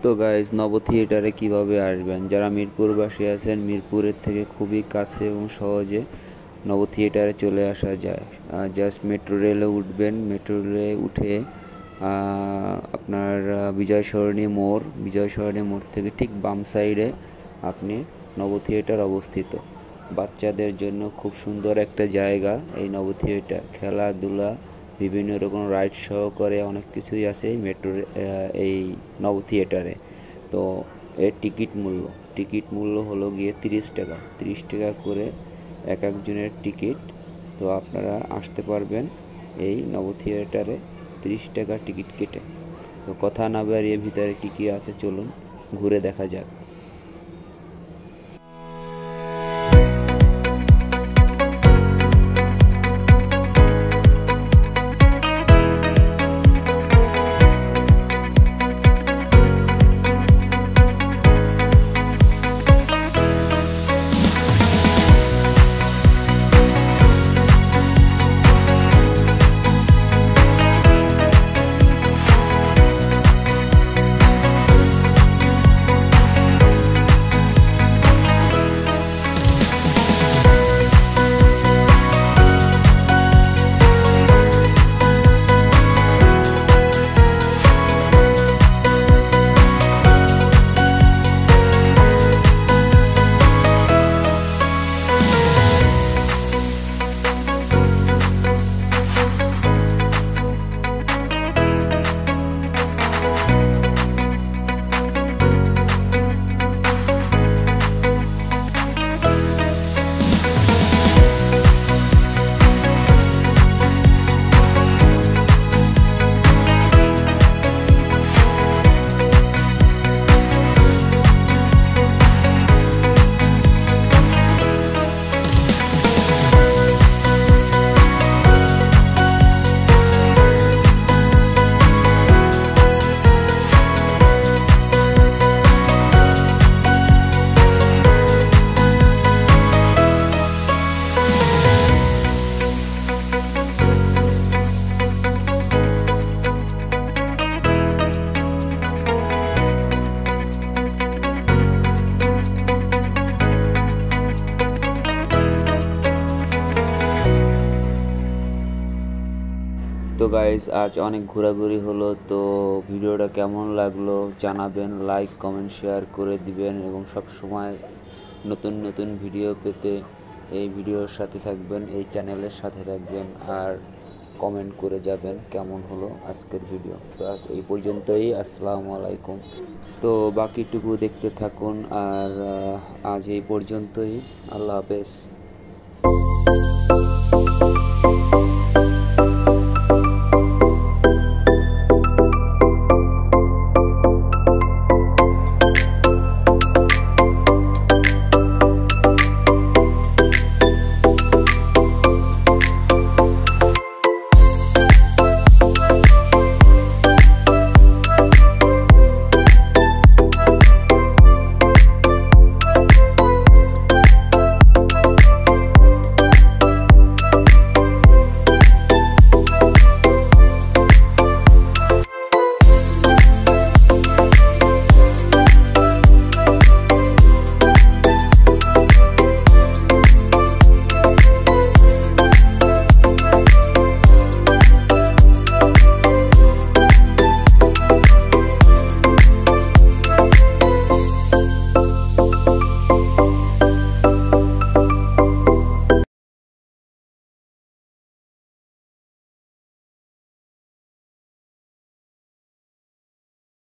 তো গাইজ নব থিয়েটারে কীভাবে আসবেন, যারা মিরপুরবাসী আছেন মিরপুরের থেকে খুবই কাছে এবং সহজে নব থিয়েটারে চলে আসা যায়। জাস্ট মেট্রো রেলে উঠবেন, মেট্রো রেলে উঠে আপনার বিজয় সরণি মোড় থেকে ঠিক বাম সাইডে আপনি নব থিয়েটার অবস্থিত। বাচ্চাদের জন্য খুব সুন্দর একটা জায়গা এই নব থিয়েটার। খেলাধুলা, বিভিন্ন রকম রাইড সহকারে অনেক কিছুই আছে এই নব থিয়েটারে। তো এর টিকিট মূল্য হলো গিয়ে 30 টাকা করে এক একজনের টিকিট। তো আপনারা আসতে পারবেন এই নব থিয়েটারে 30 টাকা টিকিট কেটে। তো কথা না বাড়িয়ে ভিতরে কী আছে চলুন ঘুরে দেখা যাক। তো গাইস আজ অনেক ঘোরাঘুরি হলো। তো ভিডিওটা কেমন লাগলো জানাবেন, লাইক কমেন্ট শেয়ার করে দিবেন এবং সব সময় নতুন নতুন ভিডিও পেতে এই ভিডিওর সাথে থাকবেন, এই চ্যানেলের সাথে থাকবেন আর কমেন্ট করে যাবেন কেমন হলো আজকের ভিডিও। তো আজ এই পর্যন্তই, আসসালামু আলাইকুম। তো বাকিটুকু দেখতে থাকুন আর আজ এই পর্যন্তই, আল্লাহ হাফেজ।